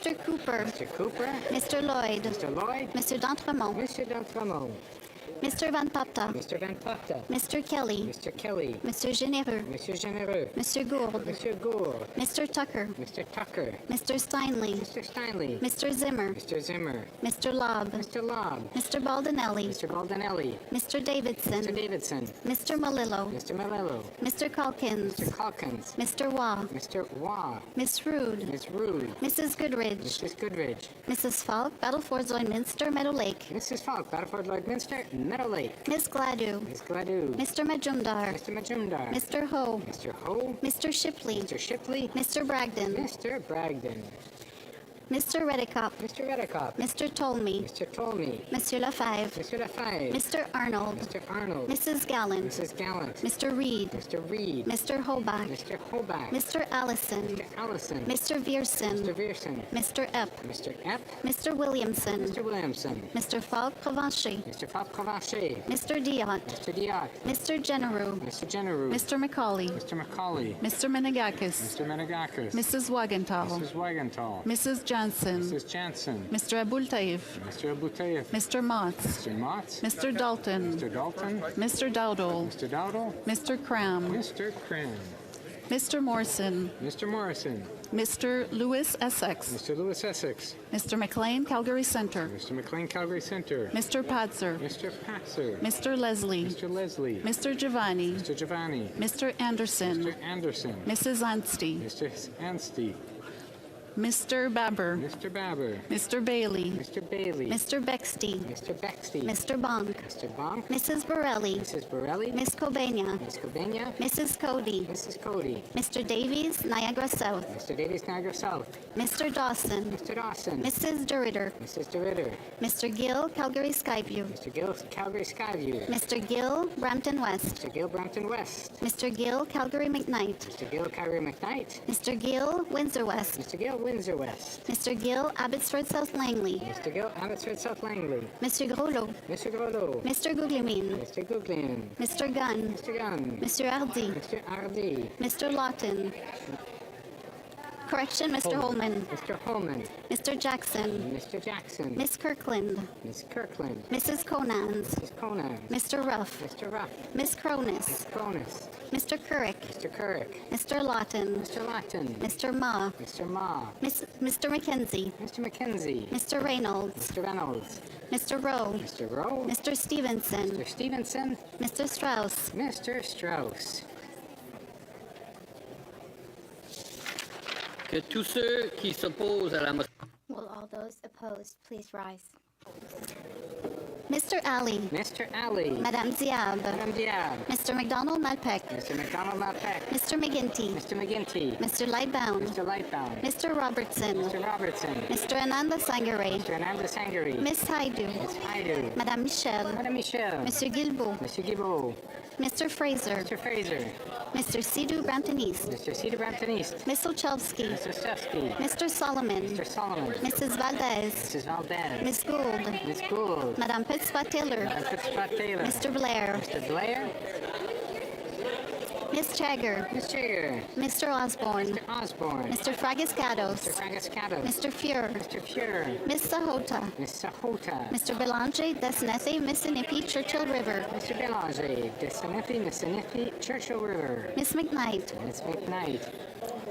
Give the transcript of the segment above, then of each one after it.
Mr. Cooper. Mr. Cooper. Mr. Lloyd. Mr. Lloyd. Mr. D'Entremont. Mr. D'Entremont. Mr. Van Popta. Mr. Van Popta. Mr. Kelly. Mr. Kelly. Mr. Généreux. Mr. Généreux. Mr. Gould. Mr. Gould. Mr. Tucker. Mr. Tucker. Mr. Steinley. Mr. Steinley. Mr. Zimmer. Mr. Zimmer. Mr. Lobb. Mr. Lobb. Mr. Baldinelli. Mr. Baldinelli. Mr. Davidson. Mr. Davidson. Mr. Malillo. Mr. Malillo. Mr. Calkins. Mr. Calkins. Mr. Waugh. Mr. Waugh. Miss Rood. Ms. Rood. Mrs. Goodridge. Mrs. Goodridge. Mrs. Falk, Battleford Lloydminster, Meadow Lake. Mrs. Falk, Battleford Lloydminster, Meadow Lake. Miss Gladue. Miss Gladue. Mr. Majumdar. Mr. Majumdar. Mr. Ho. Mr. Ho. Mr. Shipley. Mr. Shipley. Mr. Bragdon. Mr. Bragdon. Mr. Redicop. Mr. Redicop. Mr. Tolmie. Mr. Tolmie. Monsieur Lefebvre. Mr. Lefebvre. Mr. Arnold. Mr. Arnold. Mrs. Gallant. Mrs. Gallant. Mr. Reed. Mr. Reed. Mr. Hoback. Mr. Hoback. Mr. Allison. Mr. Allison. Mr. Vierson. Mr. Vierson. Mr. Epp. Mr. Epp. Mr. Williamson. Mr. Williamson. Mr. Falk Provencher. Mr. Falk Provencher. Mr. Diot. Mr. Diot. Mr. Generou. Mr. Generou. Mr. Macaulay. Mr. Macaulay. Mr. Menegakis. Mr. Menegakis. Mrs. Wagenthal. Mrs. Wagenthal. Mrs. Johnson. Mrs. Jansen. Mr. Abultaif. Mr. Abutayev. Mr. Motts. Mr. Motts. Mr. Dalton. Mr. Dalton. Mr. Dowdle. Mr. Dowdle. Mr. Cram. Mr. Cram. Mr. Morrison. Mr. Morrison. Mr. Lewis Essex. Mr. Lewis Essex. Mr. McLean, Calgary Center. Mr. McLean, Calgary Center. Mr. Patzer. Mr. Patzer. Mr. Leslie. Mr. Leslie. Mr. Giovanni. Mr. Giovanni. Mr. Anderson. Mr. Anderson. Mrs. Anstey. Mr. Anstey. Mr. Babber. Mr. Babber. Mr. Bailey. Mr. Bailey. Mr. Bexty. Mr. Bexty. Mr. Bonk. Mr. Bonk. Mrs. Borelli. Mrs. Borelli. Miss Cobania. Miss Cobania. Mrs. Cody. Mrs. Cody. Mr. Davies, Niagara South. Mr. Davies, Niagara South. Mr. Dawson. Mr. Dawson. Mrs. DeRitter. Mrs. DeRitter. Mr. Gill, Calgary Skyview. Mr. Gill, Calgary Skyview. Mr. Gill, Brampton West. Mr. Gill, Brampton West. Mr. Gill, Calgary McKnight. Mr. Gill, Calgary McKnight. Mr. Gill, Windsor West. Mr. Gill, Windsor West. Mr. Gill, Abbotsford South Langley. Mr. Gill, Abbotsford South Langley. Mr. Groslo. Mr. Groslo. Mr. Guglielmin. Mr. Guglielmin. Mr. Gunn. Mr. Gunn. Mr. Hardy. Mr. Hardy. Mr. Lawton. Correction, Mr. Holman. Mr. Holman. Mr. Jackson. Mr. Jackson. Miss Kirkland. Miss Kirkland. Mrs. Conans. Mrs. Conan. Mr. Ruff. Mr. Ruff. Miss Cronus. Miss Cronus. Mr. Currick. Mr. Currick. Mr. Lawton. Mr. Lawton. Mr. Ma. Mr. Ma. Mr. Mackenzie. Mr. Mackenzie. Mr. Reynolds. Mr. Reynolds. Mr. Rowe. Mr. Rowe. Mr. Stevenson. Mr. Stevenson. Mr. Strauss. Mr. Strauss. Que tous ceux qui s'opposent à la motion. Will all those opposed please rise? Mr. Ali. Mr. Ali. Madame Diab. Madame Diab. Mr. McDonald Malpeck. Mr. McDonald Malpeck. Mr. McGinty. Mr. McGinty. Mr. Lightbound. Mr. Lightbound. Mr. Robertson. Mr. Robertson. Mr. Ananda Sangare. Mr. Ananda Sangari. Miss Haidu. Miss Haidu. Madame Michel. Madame Michel. Monsieur Guilbeault. Mr. Guilbeault. Mr. Fraser. Mr. Fraser. Mr. Sidhu Brampton East. Mr. Cedar Brampton East. Miss Olchowski. Mr. Stefsky. Mr. Solomon. Mr. Solomon. Mrs. Valdez. Mrs. Valdez. Miss Gould. Miss Gould. Madame Pittspat-Taylor. Madame Fitzpatrick. Mr. Blair. Mr. Blair. Miss Chagger. Miss Jagger. Mr. Osborne. Mr. Osborne. Mr. Fragiscados. Mr. Fragascato. Mr. Fuhr. Mr. Fuhrer. Miss Sahota. Miss Sahota. Mr. Belanger, Desnethi, Mississippi, Churchill River. Mr. Belanger. Mississippi, Churchill River. Miss McKnight. Miss McKnight.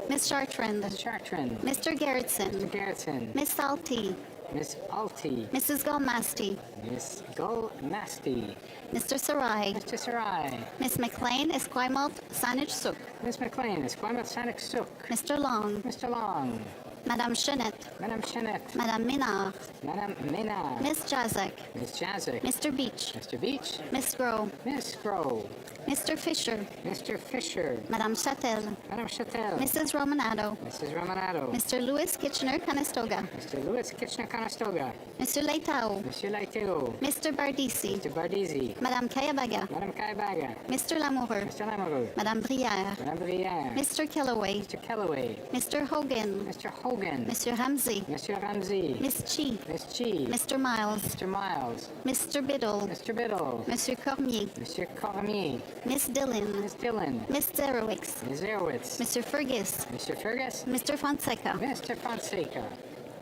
Miss Chartrand. Miss Chartrand. Mr. Gerritsen. Mr. Garrison. Miss Salty. Miss Alty. Mrs. Gulmasty. Miss Gulmasty. Mr. Sarai. Mr. Sarai. Miss McLean, Esquimalt, Saanich Suk. Miss McLean. Esquimalt Sonic Sook. Mr. Long. Mr. Long. Madame Chenette. Madame Chenette. Madame Minard. Madame Maynard. Miss Jazek. Miss Jazik. Mr. Beach. Mr. Beach. Miss Grow. Miss Grove. Mr. Fisher. Mr. Fisher. Madame Chatel. Madame Chatel. Mrs. Romanado. Mrs. Romanado. Mr. Louis Kitchener-Conestoga. Mr. Lewis Kitchener-Conestoga. Mr. Leitao. Monsieur Laiteo. Mr. Bardisi. Mr. Bardizi. Madame Kayabaga. Madame Kaibaga. Mr. Lamoureux. Mr. Lamoureux. Madame Brière. Madame Brière. Mr. Kellaway. Mr. Kellaway. Mr. Hogan. Mr. Hogan. Monsieur Ramsey. Monsieur Ramsey. Miss Chi. Miss Chi. Mr. Miles. Mr. Miles. Mr. Biddle. Mr. Biddle. Monsieur Cormier. Monsieur Cormier. Miss Dillon. Miss Dillon. Miss Zerowicz. Miss Zerowitz. Mr. Fergus. Mr. Fergus. Mr. Fonseca. Mr. Fonseca.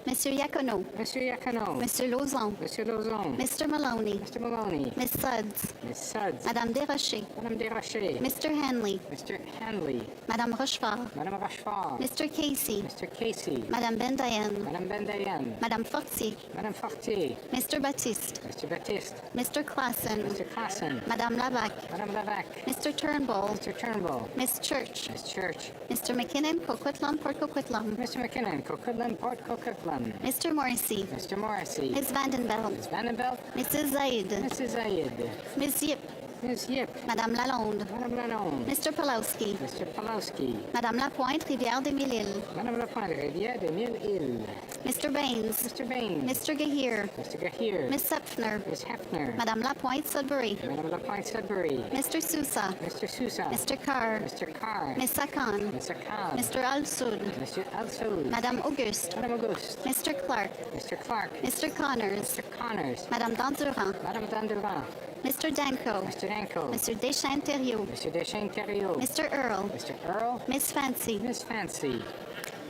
Monsieur Iacono, Monsieur Iacono, Monsieur Lauzon, Monsieur Lauzon, Mr. Maloney, Mr. Maloney, Miss Suds, Miss Suds, Madame Desrochers, Madame Desrochers, Mr. Hanley, Mr. Hanley, Madame Rochefort, Madame Rochefort, Mr. Casey, Mr. Casey, Madame Bendayen, Madame Bendayen, Madame Fortier, Madame Fortier, Mr. Baptiste, Mr. Baptiste, Mr. Classen, Mr. Classen, Madame Lavac, Madame Lavac, Mr. Turnbull, Mr. Turnbull, Miss Church, Miss Church, Mr. McKinnon, Coquitlam, Port Coquitlam, Mr. McKinnon, Coquitlam, Port Coquitlam, Mr. Morrissey, Mr. Morrissey, Miss Vandenbelt, Miss Vandenbelt, Mrs. Zaid, Mrs. Zayed, Miss Yip, Miss Yip, Madame Lalonde, Madame Lalonde, Mr. Pulowski, Mr. Pulowski, Madame Lapointe, Rivière des Mille-Îles, Madame Lapointe, Rivière de Mille-Îles, Mr. Baines, Mr. Baines, Mr. Gahir, Mr. Gahir, Miss Sepfner, Miss Hefner, Madame Lapointe, Sudbury, Madame Lapointe Sudbury, Mr. Sousa, Mr. Sousa, Mr. Carr, Mr. Carr, Miss Sakan, Mr. Khan, Mr. Al-Sud, Mr. Alsoud, Madame Auguste, Madame Auguste, Mr. Clark, Mr. Clark, Mr. Connors, Mr. Connors, Madame Dandurand, Madame Dandurand, Mr. Danko, Mr. Danko, Mr. Deschamps-Thériault, Mr. Deschamps Thériault, Mr. Earl, Mr. Earl, Miss Fancy, Miss Fancy,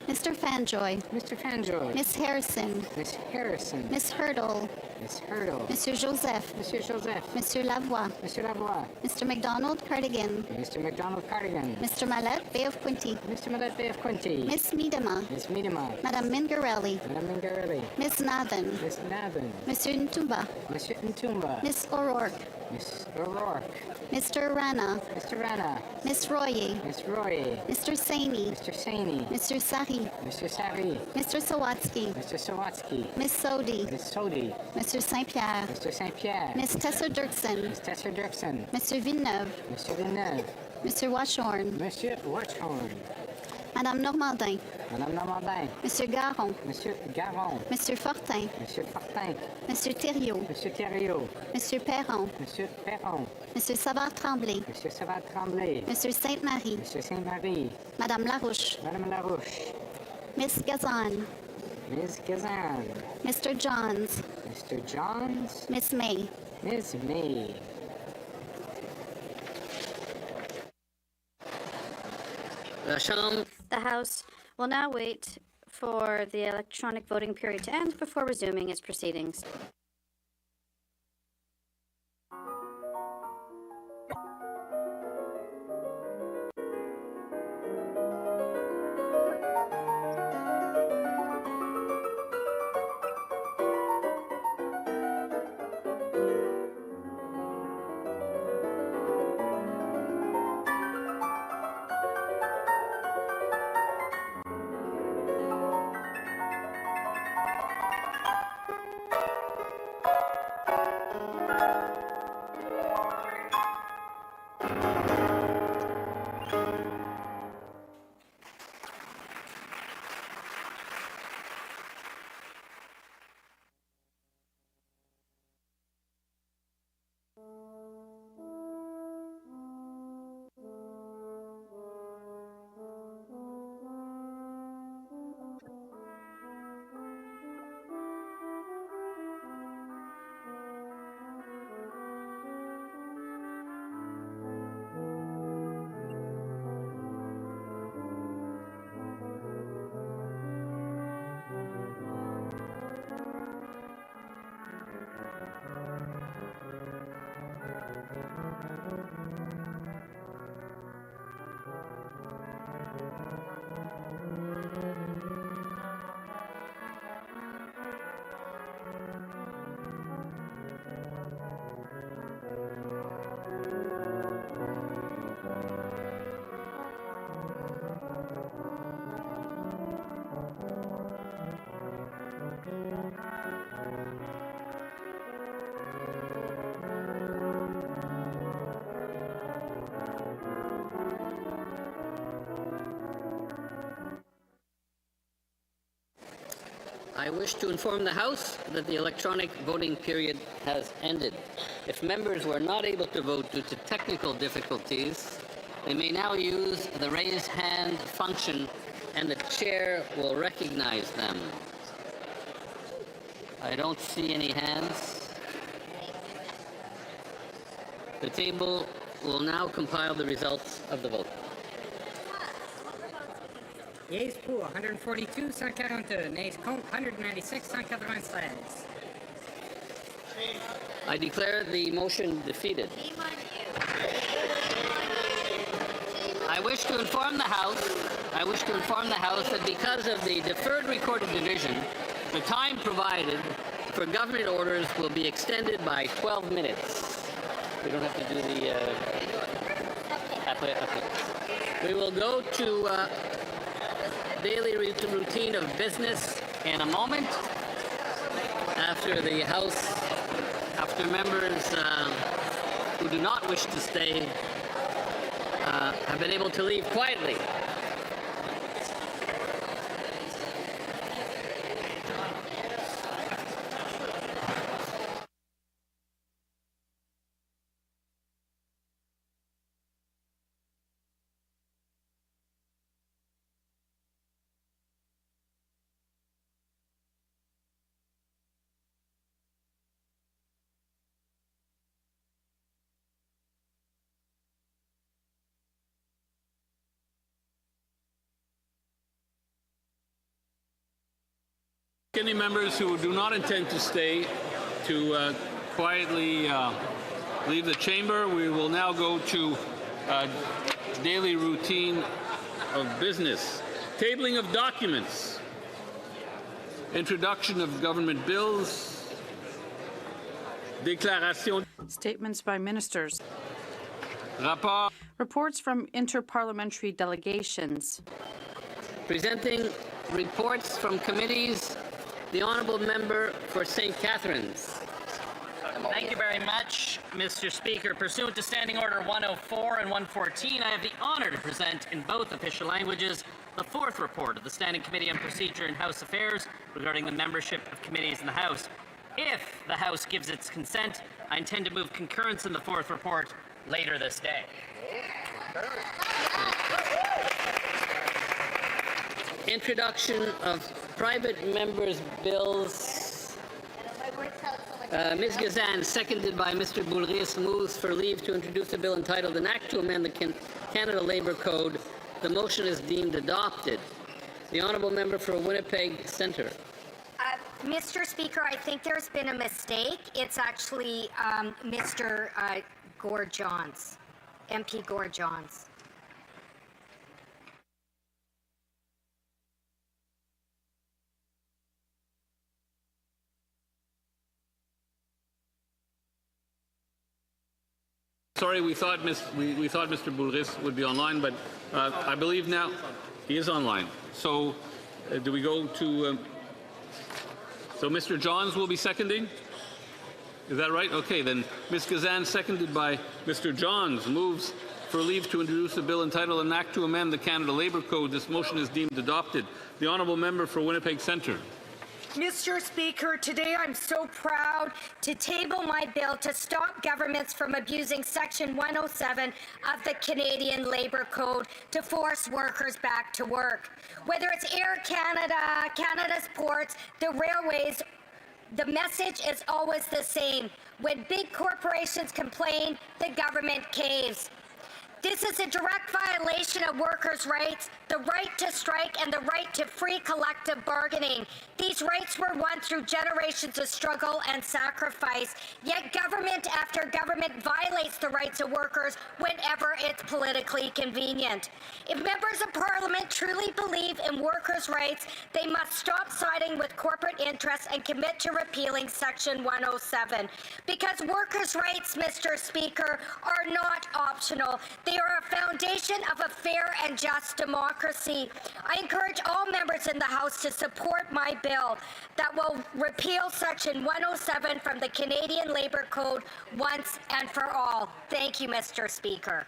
Mr. Fanjoy, Mr. Fanjoy, Miss Harrison, Miss Harrison, Miss Hurdle, Miss Hurdle, Monsieur Joseph, Monsieur Joseph, Monsieur Lavoie, Monsieur Lavoie, Mr. McDonald Cardigan, Mr. McDonald Cardigan, Mr. Mallette Bay of Quinty, Mr. Mallet Bay of Quinty, Miss Miedema, Miss Miedema, Madame Mingarelli, Madame Mingarelli, Miss Nathan, Miss Nathan, Monsieur Ntumba, Monsieur Ntumba, Miss O'Rourke, Miss O'Rourke, Mr. Rana, Mr. Rana, Miss Royer, Miss Roy, Mr. Saini, Mr. Saini, Mr. Sari, Mr. Sari, Mr. Sawatsky, Mr. Sawatsky, Miss Sodi, Miss Sodi, Mr. Saint-Pierre, Mr. St. Pierre, Miss Tessa Dirksen, Miss Tessa Dirksen, Monsieur Villeneuve, Mr. Villeneuve, Monsieur Washorn, Monsieur Watchhorn, Madame Normandin, Madame Normandin, Monsieur Garon, Monsieur Garon, Monsieur Fortin, Monsieur Fortin, Monsieur Thériault, Monsieur Thériault, Monsieur Perron, Monsieur Perron, Monsieur Savard-Tremblay, Monsieur Savard Tremblay, Monsieur Sainte-Marie, Monsieur Saint-Marie, Madame Larouche, Madame Larouche, Miss Gazan, Miss Gazan, Mr. Johns, Mr. Johns, Miss May, Miss May. La Chambre The House will now wait for the electronic voting period to end before resuming its proceedings. I wish to inform the House that the electronic voting period has ended. If members were not able to vote due to technical difficulties, they may now use the raise hand function and the chair will recognize them. I don't see any hands. The table will now compile the results of the vote. Yeas pour 142, 142. Nays contre 196, 196. I declare the motion defeated. I wish to inform the House that because of the deferred recorded division, the time provided for government orders will be extended by 12 minutes. We don't have to do the... We will go to daily routine of business in a moment after the House, after members who do not wish to stay have been able to leave quietly. Any members who do not intend to stay to quietly leave the chamber, we will now go to daily routine of business. Tabling of documents, introduction of government bills, déclaration, Statements by ministers. rapport, Reports from interparliamentary delegations. Presenting reports from committees, the Honourable Member for St. Catharines. Thank you very much, Mr. Speaker. Pursuant to Standing Order 104 and 114, I have the honor to present in both official languages the fourth report of the Standing Committee on Procedure and House Affairs regarding the membership of committees in the House. If the House gives its consent, I intend to move concurrence in the fourth report later this day. Introduction of private members' bills. Ms. Gazan, seconded by Mr. Boulris, moves for leave to introduce a bill entitled An Act to Amend the Canada Labour Code. The motion is deemed adopted. The Honourable Member for Winnipeg Centre. Mr. Speaker, I think there's been a mistake. It's actually Mr. Gore-Johns, MP Gore-Johns. sorry, we thought Mr. Boulris would be online, but I believe now he is online. So do we go to... so Mr. Johns will be seconding? Is that right? Okay, then Ms. Gazan, seconded by Mr. Johns, moves for leave to introduce a bill entitled An Act to Amend the Canada Labour Code. This motion is deemed adopted. The Honourable Member for Winnipeg Centre. Mr. Speaker, today I'm so proud to table my bill to stop governments from abusing Section 107 of the Canadian Labour Code to force workers back to work. Whether it's Air Canada, Canada's ports, the railways, the message is always the same. When big corporations complain, the government caves. This is a direct violation of workers' rights, the right to strike and the right to free collective bargaining. These rights were won through generations of struggle and sacrifice, yet government after government violates the rights of workers whenever it's politically convenient. If members of Parliament truly believe in workers' rights, they must stop siding with corporate interests and commit to repealing Section 107. Because workers' rights, Mr. Speaker, are not optional. They are a foundation of a fair and just democracy. I encourage all members in the House to support my bill that will repeal Section 107 from the Canadian Labour Code once and for all. Thank you, Mr. Speaker.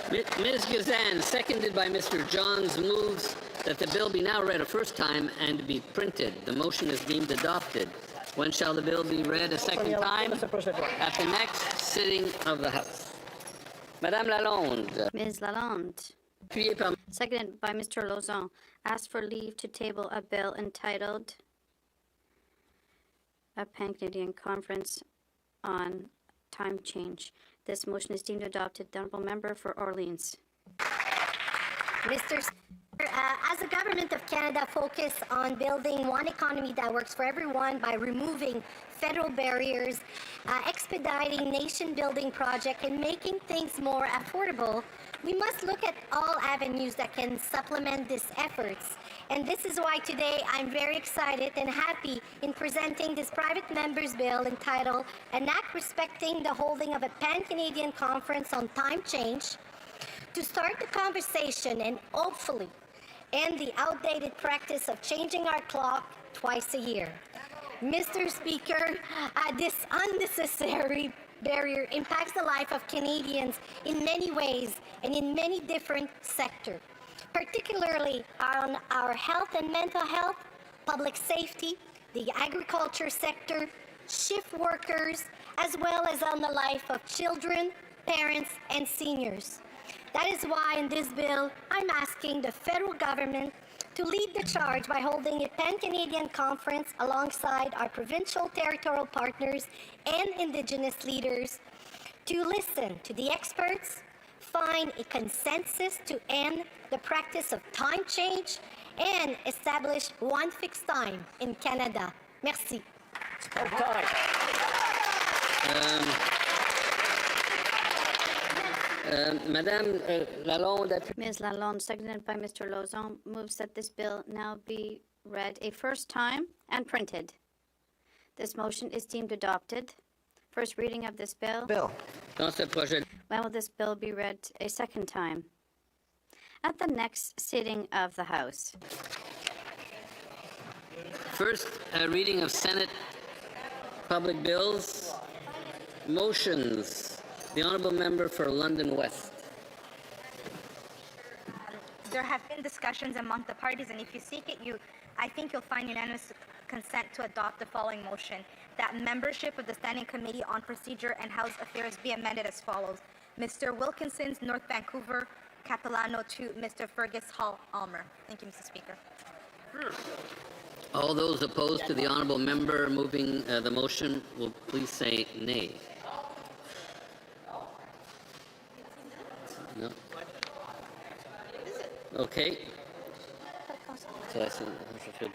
Ms. Gazan, seconded by Mr. Johns, moves that the bill be now read a first time and be printed. The motion is deemed adopted. When shall the bill be read a second time? At the next sitting of the House. Madame Lalonde. Ms. Lalonde, seconded by Mr. Lauzon, asked for leave to table a bill entitled A Pan-Canadian Conference on Time Change. This motion is deemed adopted. The Honourable Member for Orleans. Mr. As the Government of Canada focus on building one economy that works for everyone by removing federal barriers, expediting nation-building projects, and making things more affordable, we must look at all avenues that can supplement these efforts. And this is why today I'm very excited and happy in presenting this private members bill entitled An Act Respecting the Holding of a Pan-Canadian Conference on Time Change to start the conversation and hopefully end the outdated practice of changing our clock twice a year. Mr. Speaker, this unnecessary barrier impacts the life of Canadians in many ways and in many different sectors, particularly on our health and mental health, public safety, the agriculture sector, shift workers, as well as on the life of children, parents, and seniors. That is why in this bill, I'm asking the federal government to lead the charge by holding a Pan-Canadian conference alongside our provincial territorial partners and Indigenous leaders to listen to the experts, find a consensus to end the practice of time change, and establish one fixed time in Canada. Merci. Madame Lalonde, Ms. Lalonde, seconded by Mr. Lauzon, moves that this bill now be read a first time and printed. This motion is deemed adopted. First reading of this bill. dans ce projet When will this bill be read a second time? At the next sitting of the House. first reading of Senate public bills, motions. The Honourable Member for London West. There have been discussions among the parties, and if you seek it, I think you'll find unanimous consent to adopt the following motion: that membership of the Standing Committee on Procedure and House Affairs be amended as follows: Mr. Wilkinson's, North Vancouver, Capilano to Mr. Fergus Hall Almer. Thank you, Mr. Speaker. All those opposed to the Honourable Member moving the motion will please say nay. No. Okay. So I see the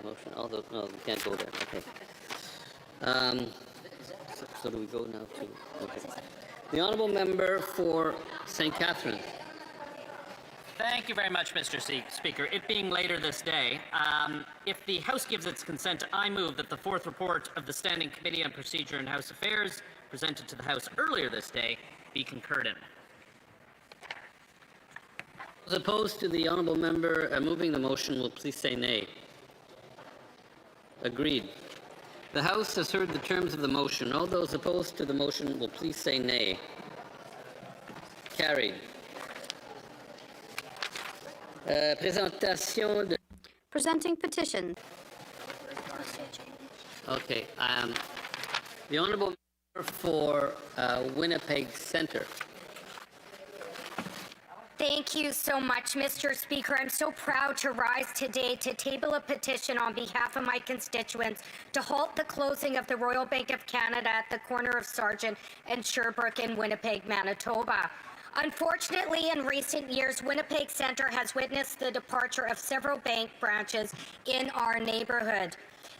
motion. All those, no, we can't go there. Okay. So do we go now to? Okay. The Honourable Member for St. Catherine. Thank you very much, Mr. Speaker. It being later this day, if the House gives its consent, I move that the fourth report of the Standing Committee on Procedure and House Affairs, presented to the House earlier this day, be concurred in. Those opposed to the Honourable Member moving the motion will please say nay. Agreed. The House has heard the terms of the motion. All those opposed to the motion will please say nay. Carried. Présentation de... Presenting petition. Okay. The Honourable Member for Winnipeg Centre. Thank you so much, Mr. Speaker. I'm so proud to rise today to table a petition on behalf of my constituents to halt the closing of the Royal Bank of Canada at the corner of Sargent and Sherbrooke in Winnipeg, Manitoba. Unfortunately, in recent years, Winnipeg Centre has witnessed the departure of several bank branches in our neighborhood.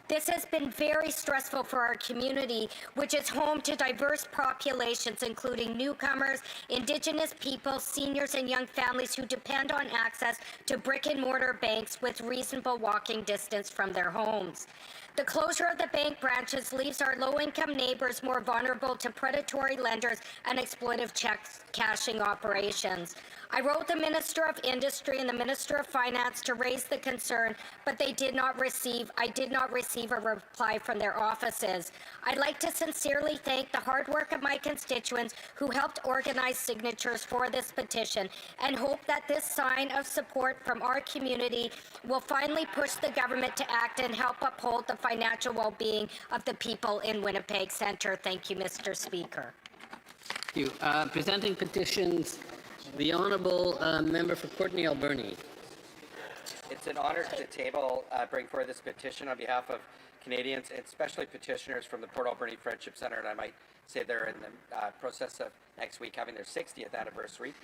This has been very stressful for our community, which is home to diverse populations, including newcomers, Indigenous people, seniors, and young families who depend on access to brick-and-mortar banks with reasonable walking distance from their homes. The closure of the bank branches leaves our low-income neighbors more vulnerable to predatory lenders and exploitive check cashing operations. I wrote the Minister of Industry and the Minister of Finance to raise the concern, but I did not receive a reply from their offices. I'd like to sincerely thank the hard work of my constituents who helped organize signatures for this petition, and hope that this sign of support from our community will finally push the government to act and help uphold the financial well-being of the people in Winnipeg Centre. Thank you, Mr. Speaker. Thank you. Presenting petitions, the Honourable Member for Courtenay Alberni. It's an honor to bring forward this petition on behalf of Canadians, and especially petitioners from the Port Alberni Friendship Centre, and I might say they're in the process of next week having their 60th anniversary.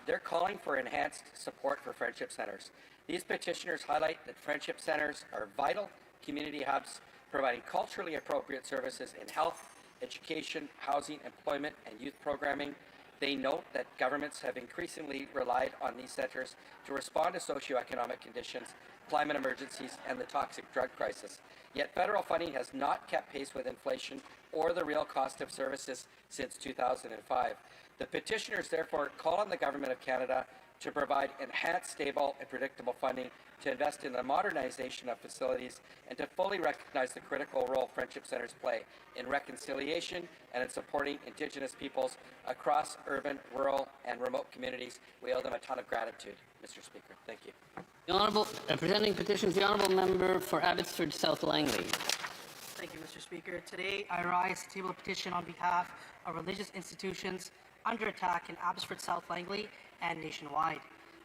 They're calling for enhanced support for friendship centers. These petitioners highlight that friendship centers are vital community hubs, providing culturally appropriate services in health, education, housing, employment, and youth programming. They note that governments have increasingly relied on these centers to respond to socioeconomic conditions, climate emergencies, and the toxic drug crisis. Yet federal funding has not kept pace with inflation or the real cost of services since 2005. The petitioners therefore call on the Government of Canada to provide enhanced, stable, and predictable funding to invest in the modernization of facilities and to fully recognize the critical role friendship centers play in reconciliation and in supporting Indigenous peoples across urban, rural, and remote communities. We owe them a ton of gratitude, Mr. Speaker. Thank you. The Honourable, presenting petitions, the Honourable Member for Abbotsford South Langley. Thank you, Mr. Speaker. Today, I rise to table a petition on behalf of religious institutions under attack in Abbotsford South Langley and nationwide.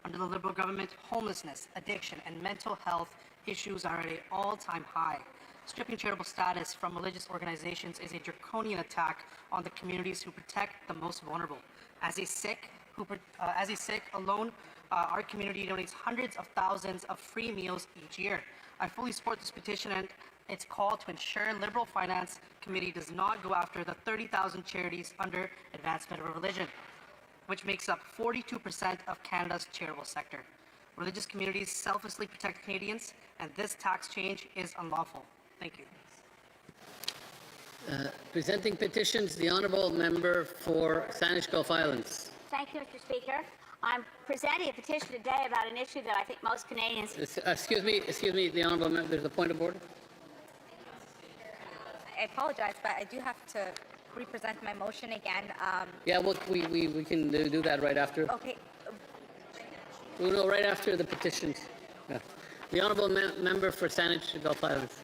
Under the Liberal government, homelessness, addiction, and mental health issues are at an all-time high. Stripping charitable status from religious organizations is a draconian attack on the communities who protect the most vulnerable. As a Sikh alone, our community donates hundreds of thousands of free meals each year. I fully support this petition and its call to ensure Liberal Finance Committee does not go after the 30,000 charities under advancement of religion, which makes up 42% of Canada's charitable sector. Religious communities selflessly protect Canadians, and this tax change is unlawful. Thank you. Presenting petitions, the Honourable Member for Saanich Gulf Islands. Thank you, Mr. Speaker. I'm presenting a petition today about an issue that I think most Canadians... Excuse me, the Honourable Member, there's a point of order. I apologize, but I do have to represent my motion again. Yeah, well, we can do that right after. Okay. We'll know right after the petitions. Yeah. The Honourable Member for Saanich Gulf Islands.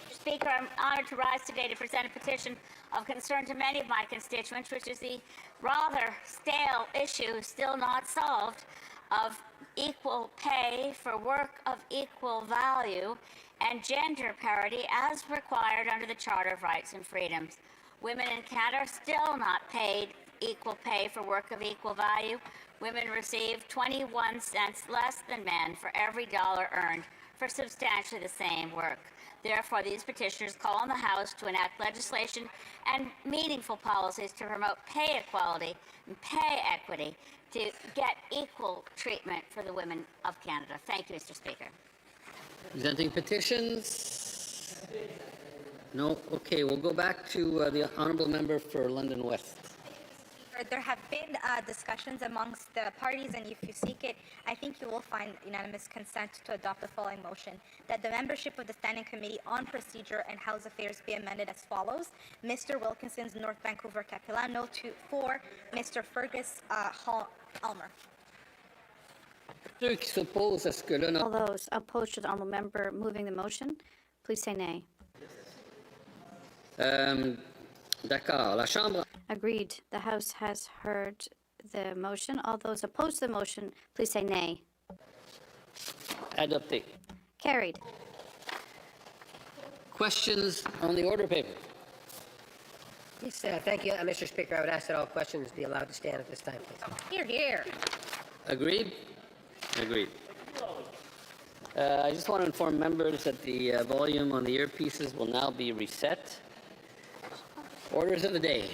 Mr. Speaker, I'm honoured to rise today to present a petition of concern to many of my constituents, which is the rather stale issue, still not solved, of equal pay for work of equal value and gender parity as required under the Charter of Rights and Freedoms. Women in Canada are still not paid equal pay for work of equal value. Women receive 21 cents less than men for every dollar earned for substantially the same work. Therefore, these petitioners call on the House to enact legislation and meaningful policies to promote pay equality and pay equity to get equal treatment for the women of Canada. Thank you, Mr. Speaker. Presenting petitions? No? Okay, we'll go back to the Honourable Member for London West. There have been discussions amongst the parties, and if you seek it, I think you will find unanimous consent to adopt the following motion: that the membership of the Standing Committee on Procedure and House Affairs be amended as follows: Mr. Wilkinson's North Vancouver Capilano for Mr. Fergus Almer. All those opposed to the honourable member moving the motion, please say nay. D'accord. La Chambre. Agreed. The House has heard the motion. All those opposed to the motion, please say nay. Adopté. Carried. Questions on the order paper? Yes, thank you, Mr. Speaker. I would ask that all questions be allowed to stand at this time, please. Here, here. Agreed? Agreed. I just want to inform members that the volume on the earpieces will now be reset. Orders of the day.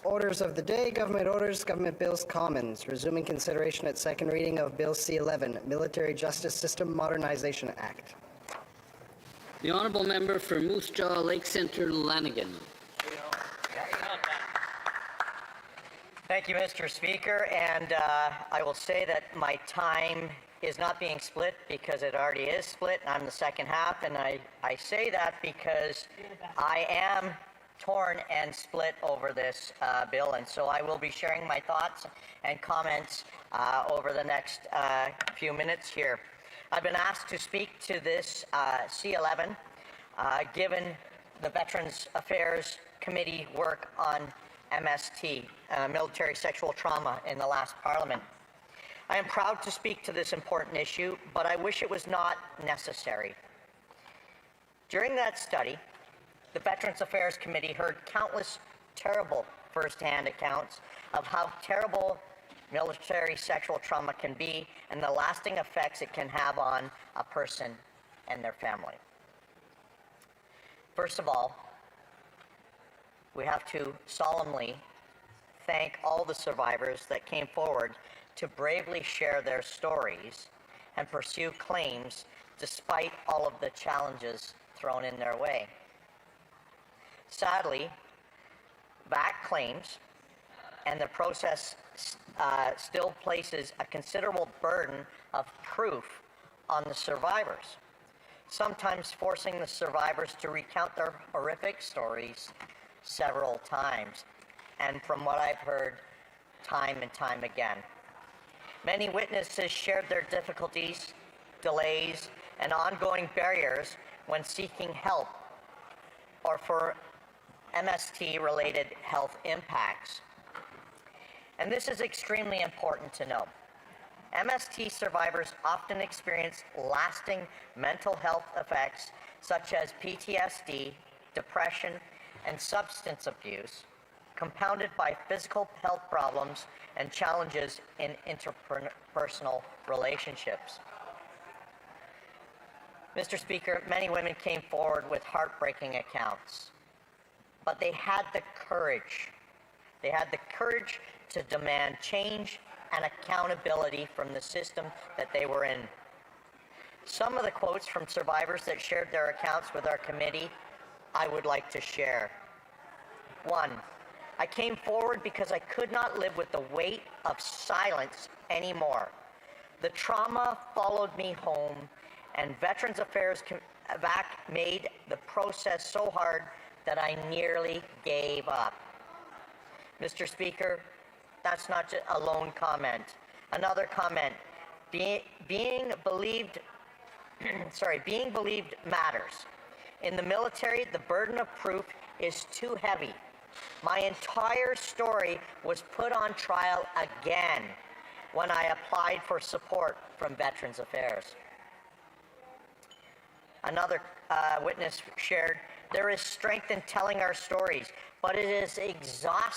Orders of the day, government orders, government bills, commons. Resuming consideration at second reading of Bill C-11, Military Justice System Modernization Act. The Honourable Member for Moose Jaw, Lake Centre, Lanigan. Thank you, Mr. Speaker, and I will say that my time is not being split because it already is split. I'm the second half, and I say that because I am torn and split over this bill, and so I will be sharing my thoughts and comments over the next few minutes here. I've been asked to speak to this C-11 given the Veterans Affairs Committee work on MST, military sexual trauma, in the last Parliament. I am proud to speak to this important issue, but I wish it was not necessary. During that study, the Veterans Affairs Committee heard countless terrible first-hand accounts of how terrible military sexual trauma can be and the lasting effects it can have on a person and their family. First of all, we have to solemnly thank all the survivors that came forward to bravely share their stories and pursue claims despite all of the challenges thrown in their way. Sadly, back claims and the process still places a considerable burden of proof on the survivors, sometimes forcing the survivors to recount their horrific stories several times, and from what I've heard, time and time again. Many witnesses shared their difficulties, delays, and ongoing barriers when seeking help or for MST-related health impacts. And this is extremely important to know. MST survivors often experience lasting mental health effects such as PTSD, depression, and substance abuse, compounded by physical health problems and challenges in interpersonal relationships. Mr. Speaker, many women came forward with heartbreaking accounts, but they had the courage. They had the courage to demand change and accountability from the system that they were in. Some of the quotes from survivors that shared their accounts with our committee, I would like to share. 1, I came forward because I could not live with the weight of silence anymore. The trauma followed me home, and Veterans Affairs VAC made the process so hard that I nearly gave up. Mr. Speaker, that's not just a lone comment. Another comment, being believed matters. In the military, the burden of proof is too heavy. My entire story was put on trial again when I applied for support from Veterans Affairs. Another witness shared, there is strength in telling our stories, but it is exhausting